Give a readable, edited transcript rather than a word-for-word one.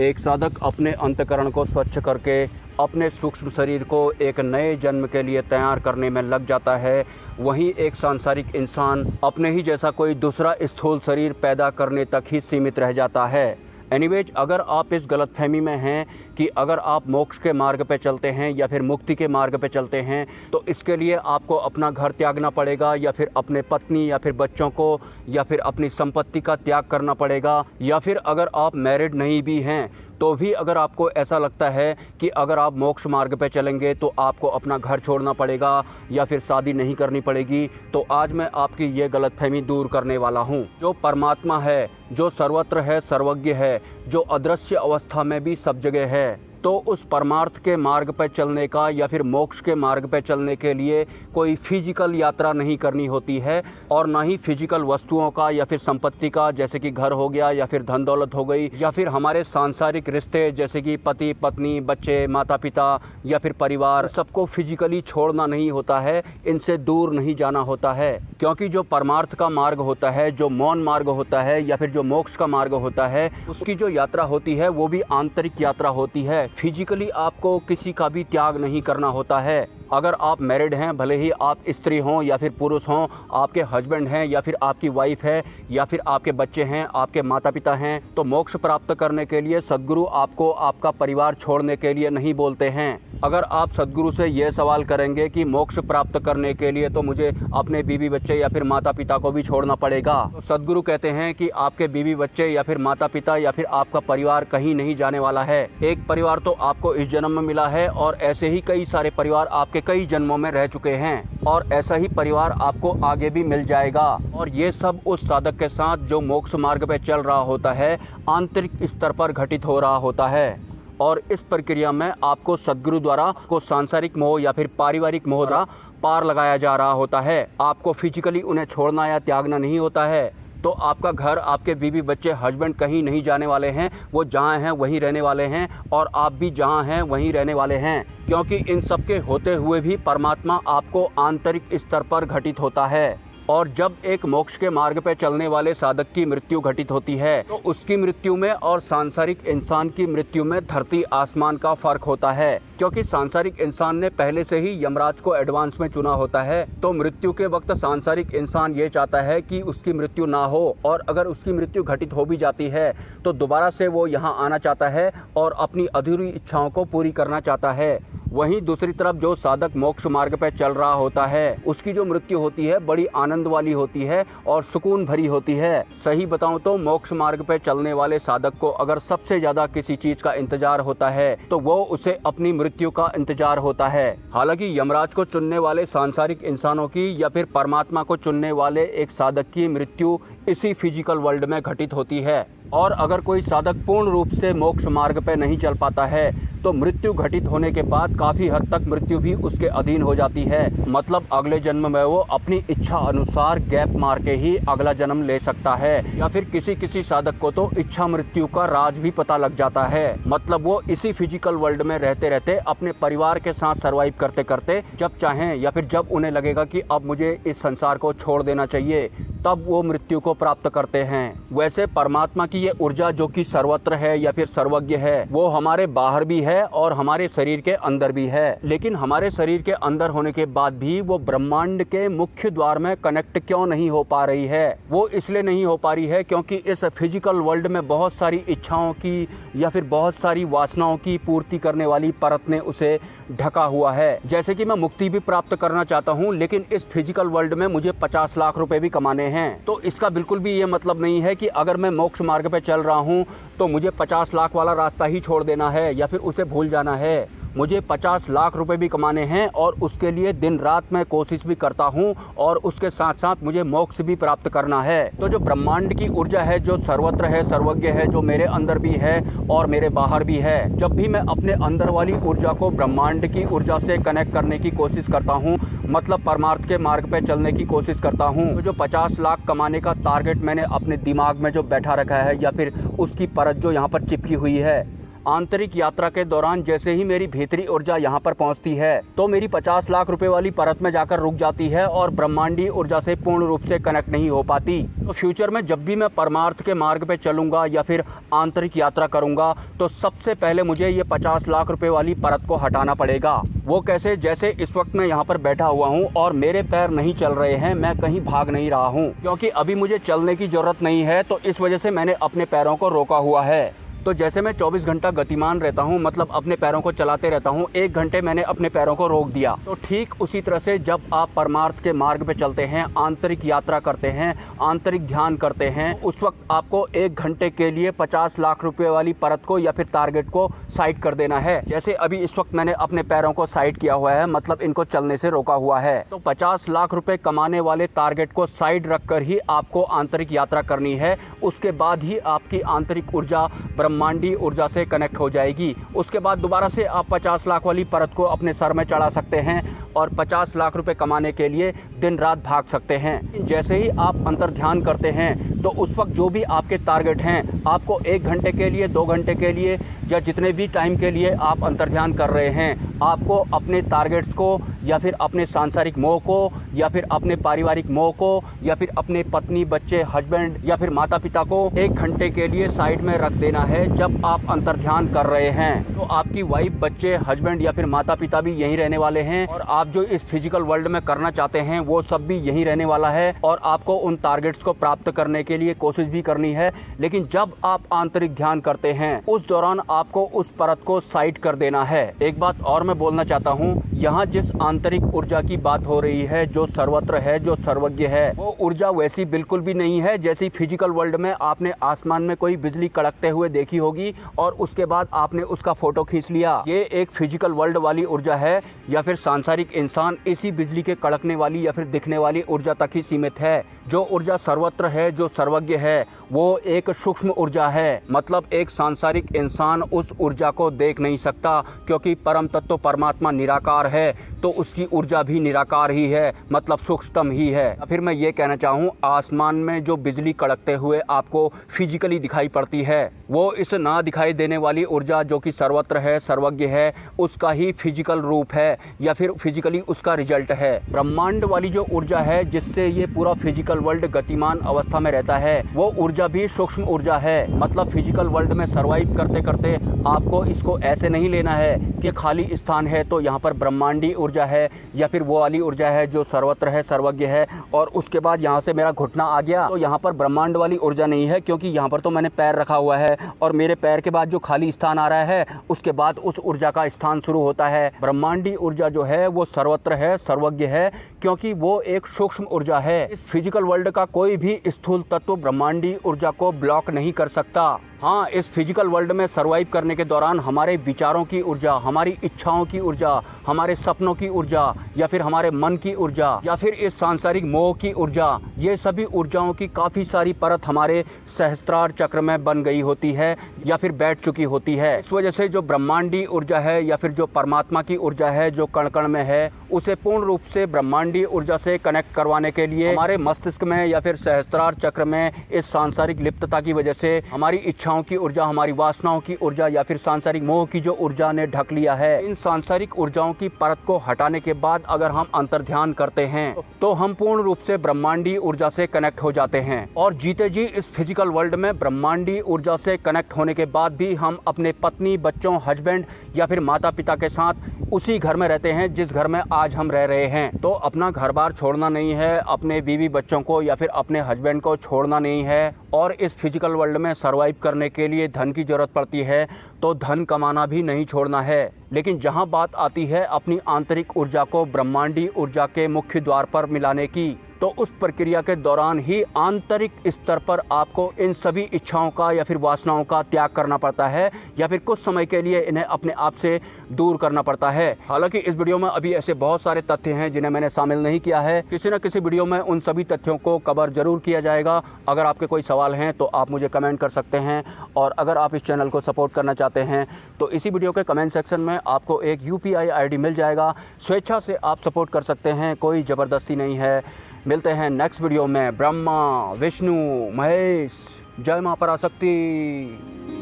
एक साधक अपने अंतःकरण को स्वच्छ करके अपने सूक्ष्म शरीर को एक नए जन्म के लिए तैयार करने में लग जाता है, वहीं एक सांसारिक इंसान अपने ही जैसा कोई दूसरा स्थूल शरीर पैदा करने तक ही सीमित रह जाता है। एनीवेज, अगर आप इस गलतफहमी में हैं कि अगर आप मोक्ष के मार्ग पे चलते हैं या फिर मुक्ति के मार्ग पे चलते हैं तो इसके लिए आपको अपना घर त्यागना पड़ेगा, या फिर अपने पत्नी या फिर बच्चों को या फिर अपनी संपत्ति का त्याग करना पड़ेगा, या फिर अगर आप मैरिड नहीं भी हैं तो भी अगर आपको ऐसा लगता है कि अगर आप मोक्ष मार्ग पे चलेंगे तो आपको अपना घर छोड़ना पड़ेगा या फिर शादी नहीं करनी पड़ेगी, तो आज मैं आपकी ये गलतफहमी दूर करने वाला हूँ। जो परमात्मा है, जो सर्वत्र है, सर्वज्ञ है, जो अदृश्य अवस्था में भी सब जगह है, तो उस परमार्थ के मार्ग पर चलने का या फिर मोक्ष के मार्ग पर चलने के लिए कोई फिजिकल यात्रा नहीं करनी होती है, और ना ही फिजिकल वस्तुओं का या फिर संपत्ति का, जैसे कि घर हो गया या फिर धन दौलत हो गई, या फिर हमारे सांसारिक रिश्ते जैसे कि पति पत्नी, बच्चे, माता पिता या फिर परिवार, सबको फिजिकली छोड़ना नहीं होता है, इनसे दूर नहीं जाना होता है। क्योंकि जो परमार्थ का मार्ग होता है, जो मौन मार्ग होता है या फिर जो मोक्ष का मार्ग होता है, उसकी जो यात्रा होती है वो भी आंतरिक यात्रा होती है। फिजिकली आपको किसी का भी त्याग नहीं करना होता है। अगर आप मैरिड हैं, भले ही आप स्त्री हों या फिर पुरुष हों, आपके हस्बैंड हैं या फिर आपकी वाइफ है या फिर आपके बच्चे हैं, आपके माता पिता हैं, तो मोक्ष प्राप्त करने के लिए सद्गुरु आपको आपका परिवार छोड़ने के लिए नहीं बोलते हैं। अगर आप सद्गुरु से यह सवाल करेंगे कि मोक्ष प्राप्त करने के लिए तो मुझे अपने बीवी बच्चे या फिर माता पिता को भी छोड़ना पड़ेगा, तो सद्गुरु कहते हैं कि आपके बीवी बच्चे या फिर माता पिता या फिर आपका परिवार कहीं नहीं जाने वाला है। एक परिवार तो आपको इस जन्म में मिला है और ऐसे ही कई सारे परिवार आपके कई जन्मों में रह चुके हैं, और ऐसा ही परिवार आपको आगे भी मिल जाएगा। और ये सब उस साधक के साथ जो मोक्ष मार्ग पे चल रहा होता है, आंतरिक स्तर पर घटित हो रहा होता है। और इस प्रक्रिया में आपको सद्गुरु द्वारा को सांसारिक मोह या फिर पारिवारिक मोह द्वारा पार लगाया जा रहा होता है। आपको फिजिकली उन्हें छोड़ना या त्यागना नहीं होता है। तो आपका घर, आपके बीवी बच्चे, हस्बैंड कहीं नहीं जाने वाले हैं, वो जहाँ हैं वहीं रहने वाले हैं, और आप भी जहाँ हैं वहीं रहने वाले हैं। क्योंकि इन सब के होते हुए भी परमात्मा आपको आंतरिक स्तर पर घटित होता है। और जब एक मोक्ष के मार्ग पर चलने वाले साधक की मृत्यु घटित होती है तो उसकी मृत्यु में और सांसारिक इंसान की मृत्यु में धरती आसमान का फर्क होता है। क्योंकि सांसारिक इंसान ने पहले से ही यमराज को एडवांस में चुना होता है, तो मृत्यु के वक्त सांसारिक इंसान ये चाहता है कि उसकी मृत्यु ना हो, और अगर उसकी मृत्यु घटित हो भी जाती है तो दोबारा से वो यहाँ आना चाहता है और अपनी अधूरी इच्छाओं को पूरी करना चाहता है। वहीं दूसरी तरफ जो साधक मोक्ष मार्ग पर चल रहा होता है, उसकी जो मृत्यु होती है बड़ी आनंद वाली होती है और सुकून भरी होती है। सही बताऊं तो मोक्ष मार्ग पर चलने वाले साधक को अगर सबसे ज्यादा किसी चीज का इंतजार होता है तो वो उसे अपनी मृत्यु का इंतजार होता है। हालांकि यमराज को चुनने वाले सांसारिक इंसानों की या फिर परमात्मा को चुनने वाले एक साधक की मृत्यु इसी फिजिकल वर्ल्ड में घटित होती है। और अगर कोई साधक पूर्ण रूप से मोक्ष मार्ग पर नहीं चल पाता है तो मृत्यु घटित होने के बाद काफी हद तक मृत्यु भी उसके अधीन हो जाती है। मतलब अगले जन्म में वो अपनी इच्छा अनुसार गैप मार के ही अगला जन्म ले सकता है, या फिर किसी किसी साधक को तो इच्छा मृत्यु का राज भी पता लग जाता है। मतलब वो इसी फिजिकल वर्ल्ड में रहते रहते अपने परिवार के साथ सर्वाइव करते करते जब चाहें या फिर जब उन्हें लगेगा कि अब मुझे इस संसार को छोड़ देना चाहिए, तब वो मृत्यु को प्राप्त करते हैं। वैसे परमात्मा की ये ऊर्जा जो कि सर्वत्र है या फिर सर्वज्ञ है, वो हमारे बाहर भी है और हमारे शरीर के अंदर भी है। लेकिन हमारे शरीर के अंदर होने के बाद भी वो ब्रह्मांड के मुख्य द्वार में कनेक्ट क्यों नहीं हो पा रही है? वो इसलिए नहीं हो पा रही है क्योंकि इस फिजिकल वर्ल्ड में बहुत सारी इच्छाओं की या फिर बहुत सारी वासनाओं की पूर्ति करने वाली परत ने उसे ढका हुआ है। जैसे कि मैं मुक्ति भी प्राप्त करना चाहता हूँ, लेकिन इस फिजिकल वर्ल्ड में मुझे 50 लाख रुपए भी कमाने हैं, तो इसका बिल्कुल भी ये मतलब नहीं है कि अगर मैं मोक्ष मार्ग पे चल रहा हूँ तो मुझे 50 लाख वाला रास्ता ही छोड़ देना है या फिर उसे भूल जाना है। मुझे 50 लाख रुपए भी कमाने हैं और उसके लिए दिन रात मैं कोशिश भी करता हूँ, और उसके साथ साथ मुझे मोक्ष भी प्राप्त करना है। तो जो ब्रह्मांड की ऊर्जा है, जो सर्वत्र है, सर्वज्ञ है, जो मेरे अंदर भी है और मेरे बाहर भी है, जब भी मैं अपने अंदर वाली ऊर्जा को ब्रह्मांड की ऊर्जा से कनेक्ट करने की कोशिश करता हूँ, मतलब परमार्थ के मार्ग पे चलने की कोशिश करता हूँ, तो जो 50 लाख कमाने का टारगेट मैंने अपने दिमाग में जो बैठा रखा है या फिर उसकी परत जो यहाँ पर चिपकी हुई है, आंतरिक यात्रा के दौरान जैसे ही मेरी भीतरी ऊर्जा यहाँ पर पहुँचती है तो मेरी 50 लाख रुपए वाली परत में जाकर रुक जाती है और ब्रह्मांडीय ऊर्जा से पूर्ण रूप से कनेक्ट नहीं हो पाती। तो फ्यूचर में जब भी मैं परमार्थ के मार्ग पे चलूंगा या फिर आंतरिक यात्रा करूंगा तो सबसे पहले मुझे ये 50 लाख रुपए वाली परत को हटाना पड़ेगा। वो कैसे? जैसे इस वक्त मैं यहाँ पर बैठा हुआ हूँ और मेरे पैर नहीं चल रहे हैं, मैं कहीं भाग नहीं रहा हूँ क्योंकि अभी मुझे चलने की जरूरत नहीं है, तो इस वजह से मैंने अपने पैरों को रोका हुआ है। तो जैसे मैं 24 घंटा गतिमान रहता हूँ, मतलब अपने पैरों को चलाते रहता हूँ, 1 घंटे मैंने अपने पैरों को रोक दिया। तो ठीक उसी तरह से जब आप परमार्थ के मार्ग पे चलते हैं, आंतरिक यात्रा करते हैं, आंतरिक ध्यान करते हैं, उस वक्त आपको 1 घंटे के लिए 50 लाख रुपए वाली परत को या फिर टारगेट को साइड कर देना है। जैसे अभी इस वक्त मैंने अपने पैरों को साइड किया हुआ है, मतलब इनको चलने से रोका हुआ है। तो 50 लाख रुपए कमाने वाले टारगेट को साइड रखकर ही आपको आंतरिक यात्रा करनी है। उसके बाद ही आपकी आंतरिक ऊर्जा ब्रह्मांडीय ऊर्जा से कनेक्ट हो जाएगी। उसके बाद दोबारा से आप 50 लाख वाली परत को अपने सर में चढ़ा सकते हैं और 50 लाख रुपए कमाने के लिए दिन रात भाग सकते हैं। जैसे ही आप अंतर ध्यान करते हैं तो उस वक्त जो भी आपके टारगेट हैं, आपको 1 घंटे के लिए, 2 घंटे के लिए या जितने भी टाइम के लिए आप अंतर ध्यान कर रहे हैं, आपको अपने टारगेट्स को या फिर अपने सांसारिक मोह को या फिर अपने पारिवारिक मोह को या फिर अपने पत्नी, बच्चे, हस्बैंड या फिर माता पिता को 1 घंटे के लिए साइड में रख देना है। जब आप अंतर ध्यान कर रहे हैं तो आपकी वाइफ, बच्चे, हस्बैंड या फिर माता पिता भी यहीं रहने वाले हैं और आप जो इस फिजिकल वर्ल्ड में करना चाहते हैं वो सब भी यहीं रहने वाला है और आपको उन टारगेट्स को प्राप्त करने के लिए कोशिश भी करनी है। लेकिन जब आप आंतरिक ध्यान करते हैं उस दौरान आपको उस परत को साइड कर देना है। एक बात और मैं बोलना चाहता हूँ, यहाँ जिस आंतरिक ऊर्जा की बात हो रही है, जो सर्वत्र है, जो सर्वज्ञ है, वो ऊर्जा वैसी बिल्कुल भी नहीं है जैसी फिजिकल वर्ल्ड में आपने आसमान में कोई बिजली कड़कते हुए देखी होगी और उसके बाद आपने उसका फोटो खींच लिया। ये एक फिजिकल वर्ल्ड वाली ऊर्जा है या फिर सांसारिक इंसान इसी बिजली के कड़कने वाली या फिर दिखने वाली ऊर्जा तक ही सीमित है। जो ऊर्जा सर्वत्र है, जो सर्वज्ञ है, वो एक सूक्ष्म ऊर्जा है। मतलब एक सांसारिक इंसान उस ऊर्जा को देख नहीं सकता क्योंकि परम तत्व परमात्मा निराकार है, तो उसकी ऊर्जा भी निराकार ही है, मतलब सूक्ष्मतम ही है। फिर मैं ये कहना चाहूँ, आसमान में जो बिजली कड़कते हुए आपको फिजिकली दिखाई पड़ती है, वो इस ना दिखाई देने वाली ऊर्जा जो कि सर्वत्र है, सर्वज्ञ है, उसका ही फिजिकल रूप है या फिर फिजिकली उसका रिजल्ट है। ब्रह्मांड वाली जो ऊर्जा है जिससे ये पूरा फिजिकल वर्ल्ड गतिमान अवस्था में रहता है, वो ऊर्जा भी सूक्ष्म ऊर्जा है। मतलब फिजिकल वर्ल्ड में सर्वाइव करते करते आपको इसको ऐसे नहीं लेना है कि खाली स्थान है तो यहाँ पर ब्रह्मांडीय ऊर्जा है या फिर वो वाली ऊर्जा है जो सर्वत्र है, सर्वज्ञ है, और उसके बाद यहाँ से मेरा घुटना आ गया तो यहाँ पर ब्रह्मांड वाली ऊर्जा नहीं है, क्योंकि यहाँ पर तो मैंने पैर रखा हुआ है और मेरे पैर के बाद जो खाली स्थान आ रहा है उसके बाद उस ऊर्जा का स्थान शुरू होता है। ब्रह्मांडीय ऊर्जा जो है वो सर्वत्र है, सर्वज्ञ है, क्योंकि वो एक सूक्ष्म ऊर्जा है। इस फिजिकल वर्ल्ड का कोई भी स्थूल तत्व ब्रह्मांडीय ऊर्जा को ब्लॉक नहीं कर सकता। हाँ, इस फिजिकल वर्ल्ड में सर्वाइव करने के दौरान हमारे विचारों की ऊर्जा, हमारी इच्छाओं की ऊर्जा, हमारे सपनों की ऊर्जा या फिर हमारे मन की ऊर्जा या फिर इस सांसारिक मोह की ऊर्जा, ये सभी ऊर्जाओं की काफ़ी सारी परत हमारे सहस्त्रार चक्र में बन गई होती है या फिर बैठ चुकी होती है। इस वजह से जो ब्रह्मांडीय ऊर्जा है या फिर जो परमात्मा की ऊर्जा है जो कण कण में है, उसे पूर्ण रूप से ब्रह्मांडीय ऊर्जा से कनेक्ट करवाने के लिए हमारे मस्तिष्क में या फिर सहस्त्रार चक्र में इस सांसारिक लिप्तता की वजह से हमारी इच्छाओं की ऊर्जा, हमारी वासनाओं की ऊर्जा या फिर सांसारिक मोह की जो ऊर्जा ने ढक लिया है। इन सांसारिक ऊर्जाओं की परत को हटाने के बाद अगर हम अंतर ध्यान करते हैं तो हम पूर्ण रूप से ब्रह्मांडीय ऊर्जा से कनेक्ट हो जाते हैं और जीते जी इस फिजिकल वर्ल्ड में ब्रह्मांडीय ऊर्जा से कनेक्ट होने के बाद भी हम अपने पत्नी, बच्चों, हस्बैंड या फिर माता पिता के साथ उसी घर में रहते हैं जिस घर में आज हम रह रहे हैं। तो अपना घर बार छोड़ना नहीं है, अपने बीवी बच्चों को या फिर अपने हस्बैंड को छोड़ना नहीं है। और इस फिजिकल वर्ल्ड में सर्वाइव करने के लिए धन की जरूरत पड़ती है तो धन कमाना भी नहीं छोड़ना है। लेकिन जहां बात आती है अपनी आंतरिक ऊर्जा को ब्रह्मांडीय ऊर्जा के मुख्य द्वार पर मिलाने की, तो उस प्रक्रिया के दौरान ही आंतरिक स्तर पर आपको इन सभी इच्छाओं का या फिर वासनाओं का त्याग करना पड़ता है या फिर कुछ समय के लिए इन्हें अपने आप से दूर करना पड़ता है। हालांकि इस वीडियो में अभी ऐसे बहुत सारे तथ्य हैं जिन्हें मैंने शामिल नहीं किया है। किसी न किसी वीडियो में उन सभी तथ्यों को कवर जरूर किया जाएगा। अगर आपके कोई सवाल हैं तो आप मुझे कमेंट कर सकते हैं और अगर आप इस चैनल को सपोर्ट करना चाहते हैं तो इसी वीडियो के कमेंट सेक्शन में आपको एक UPI ID मिल जाएगा। स्वेच्छा से आप सपोर्ट कर सकते हैं, कोई ज़बरदस्ती नहीं है। मिलते हैं नेक्स्ट वीडियो में। ब्रह्मा, विष्णु, महेश, जय मां पराशक्ति।